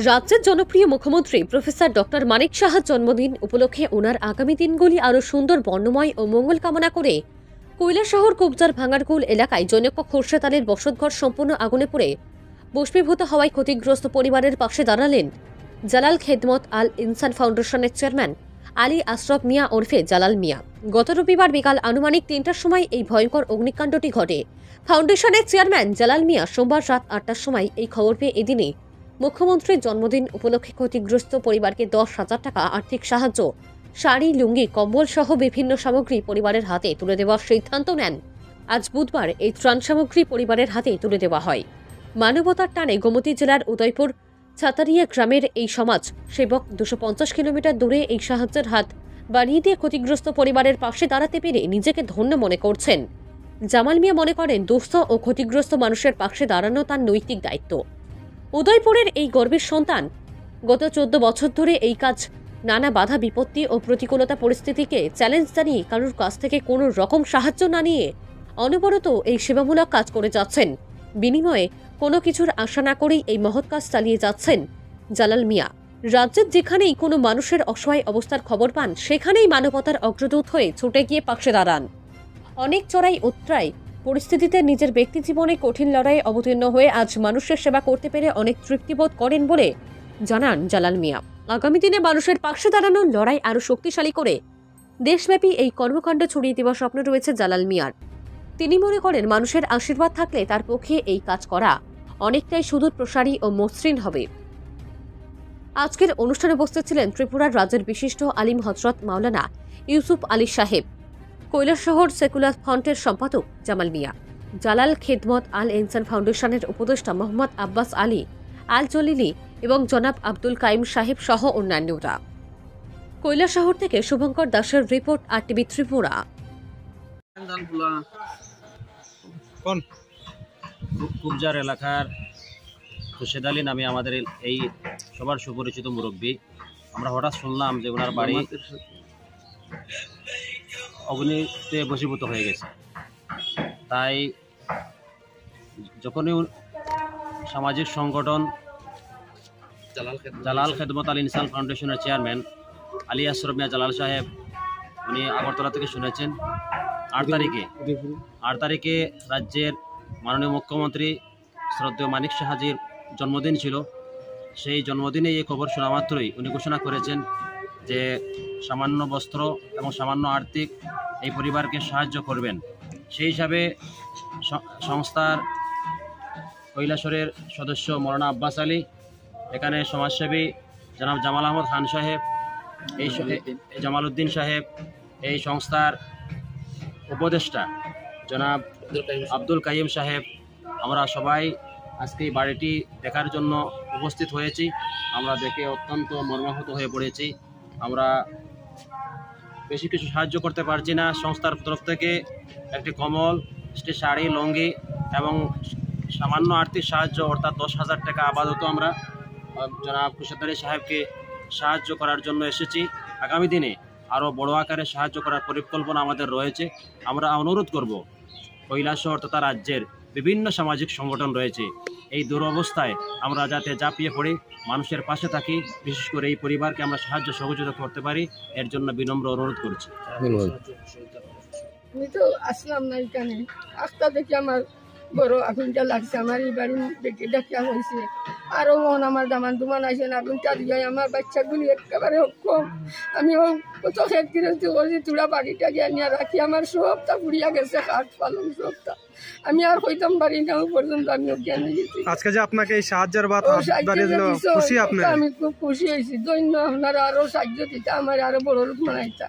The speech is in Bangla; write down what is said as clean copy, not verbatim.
রাজ্যের জনপ্রিয় মুখ্যমন্ত্রী প্রফেসর ডক্টর মানিক সাহার জন্মদিন উপলক্ষে ওনার আগামী দিনগুলি আরও সুন্দর বর্ণময় ও মঙ্গল কামনা করে কৈলাসহর কুবজার ভাঙারকুল এলাকায় জনৈক খোরশেদ আলীর বসতঘর সম্পূর্ণ আগুনে পুড়ে ভস্মীভূত হওয়ায় ক্ষতিগ্রস্ত পরিবারের পাশে দাঁড়ালেন জালাল খেদমত আল ইনসান ফাউন্ডেশনের চেয়ারম্যান আলী আশরাফ মিয়া ওরফে জালাল মিয়া। গত রবিবার বিকাল আনুমানিক ৩টার সময় এই ভয়ঙ্কর অগ্নিকাণ্ডটি ঘটে। ফাউন্ডেশনের চেয়ারম্যান জালাল মিয়া সোমবার রাত ৮টার সময় এই খবর পেয়ে এদিনে মুখ্যমন্ত্রীর জন্মদিন উপলক্ষে ক্ষতিগ্রস্ত পরিবারকে ১০,০০০ টাকা আর্থিক সাহায্য, শাড়ি, লুঙ্গি, কম্বল সহ বিভিন্ন সামগ্রী পরিবারের হাতে তুলে দেওয়ার সিদ্ধান্ত নেন। আজ বুধবার এই ত্রাণ সামগ্রী পরিবারের হাতে তুলে দেওয়া হয়। মানবতার টানে গোমতী জেলার উদয়পুর ছাতারিয়া গ্রামের এই সমাজ সেবক ২৫০ কিলোমিটার দূরে এই সাহায্যের হাত বাড়িয়ে দিয়ে ক্ষতিগ্রস্ত পরিবারের পাশে দাঁড়াতে পেরে নিজেকে ধন্য মনে করছেন। জামাল মিয়া মনে করেন দুস্থ ও ক্ষতিগ্রস্ত মানুষের পাশে দাঁড়ানো তার নৈতিক দায়িত্ব। উদয়পুরের এই গর্বের সন্তান গত ১৪ বছর ধরে এই কাজ নানা বাধা বিপত্তি ও প্রতিকূলতা পরিস্থিতিকে চ্যালেঞ্জ জানিয়ে কারোর কাছ থেকে কোনো রকম সাহায্য না নিয়ে অনবরত এই সেবামূলক কাজ করে যাচ্ছেন। বিনিময়ে কোনো কিছুর আশা না করেই এই মহৎ কাজ চালিয়ে যাচ্ছেন জালাল মিয়া। রাজ্যের যেখানেই কোনো মানুষের অসহায় অবস্থার খবর পান সেখানেই মানবতার অগ্রদূত হয়ে ছুটে গিয়ে পাশে দাঁড়ান। অনেক চড়াই উৎরাই পরিস্থিতিতে নিজের ব্যক্তি জীবনে কঠিন লড়াইয়ে অবতীর্ণ হয়ে আজ মানুষের সেবা করতে পেরে অনেক তৃপ্তিবোধ করেন বলে জানান জালাল মিয়া। আগামী দিনে মানুষের পাশে দাঁড়ানোর লড়াই আরও শক্তিশালী করে দেশব্যাপী এই কর্মকাণ্ড ছড়িয়ে দেওয়ার স্বপ্ন রয়েছে জালাল মিয়ার। তিনি মনে করেন মানুষের আশীর্বাদ থাকলে তার পক্ষে এই কাজ করা অনেকটাই সুদূর প্রসারী ও মসৃণ হবে। আজকের অনুষ্ঠানে উপস্থিত ছিলেন ত্রিপুরার রাজ্যের বিশিষ্ট আলিম হজরত মাওলানা ইউসুফ আলী সাহেব, কৈলাসহর সেকুলার ফ্রন্টের সম্পাদক জামাল মিয়া, জালাল খেদমত আল ইনসান ফাউন্ডেশনের উপদেষ্টা মোহাম্মদ আব্বাস আলী আল জলিলি এবং জনাব আব্দুল কাইম সাহেব সহ অন্যান্যরা। কৈলাসহর থেকে শুভঙ্কর দাসের রিপোর্ট, RTV ত্রিপুরা। কুবজার এলাকার খোরশেদ আলী নামে আমাদের এই সবার সুপরিচিত মুরব্বী। আমরা হঠাৎ শুনলাম যে ওনার বাড়ি অগ্নিতে বশীভূত হয়ে গেছে। তাই যখনই সামাজিক সংগঠন জালাল খেদমত আল ইনসান ফাউন্ডেশনের চেয়ারম্যান আলী আশরাফ মিয়া জালাল সাহেব উনি আগরতলা থেকে শুনেছেন ৮ তারিখে রাজ্যের মাননীয় মুখ্যমন্ত্রী শ্রদ্ধেয় মানিক সাহাজির জন্মদিন ছিল। সেই জন্মদিনে এই খবর শোনা মাত্রই উনি ঘোষণা করেছেন যে সামান্য বস্ত্র এবং সামান্য আর্থিক এই পরিবারকে সাহায্য করবেন। সেই হিসাবে সংস্থার কৈলাসরের সদস্য মৌলানা আব্বাস আলী, এখানে সমাজসেবী জনাব জামাল আহমদ খান সাহেব, এই জামাল উদ্দিন সাহেব, এই সংস্থার উপদেষ্টা জনাব আব্দুল কাইম সাহেব, আমরা সবাই আজকে এই বাড়িটি দেখার জন্য উপস্থিত হয়েছি। আমরা দেখে অত্যন্ত মর্মাহত হয়ে পড়েছি। আমরা বেশি কিছু সাহায্য করতে পারছি না। সংস্থার তরফ থেকে একটি কম্বল, একটি শাড়ি, লুঙ্গি এবং সামান্য আর্থিক সাহায্য অর্থাৎ ১০,০০০ টাকা আপাতত আমরা জনাব খোরশেদ আলী সাহেবকে সাহায্য করার জন্য এসেছি। আগামী দিনে আরও বড় আকারে সাহায্য করার পরিকল্পনা আমাদের রয়েছে। আমরা অনুরোধ করব কৈলাসহর তথা রাজ্যের বিভিন্ন সামাজিক সংগঠন রয়েছে, এই দুরবস্থায় আমরা যাতে ঝাঁপিয়ে পড়ে মানুষের পাশে থাকি, বিশেষ করে এই পরিবারকে আমরা সাহায্য সহযোগিতা করতে পারি, এর জন্য বিনম্র অনুরোধ করছি। আমি তো আসলাম না এখানে, আস্তা দেখি আমার বড় আগুনটা লাগছে, আমার এই বাড়ির বেটিটা কেমন হয়েছে, আরও মন আমার দামান দুমান আসে না, আগুনটা দিয়ে আমার বাচ্চাগুলি একেবারে কম। আমি কত খেত কিনতে করছি, তুলা বাড়িটা গিয়ে নিয়ে রাখি, আমার সবটা পুড়িয়া গেছে, কাঠ পালং সবটা। আমি আর হইতাম পারি না পর্যন্ত আমি অজ্ঞান হয়ে গেছি। আজকে যে আপনাকে এই সাহায্যের খুশি আপনি? আমি খুব খুশি হয়েছি। ধন্য আপনারা আরো সাহায্য দিতে, আমার আরো বড় রূপ বানাইতা।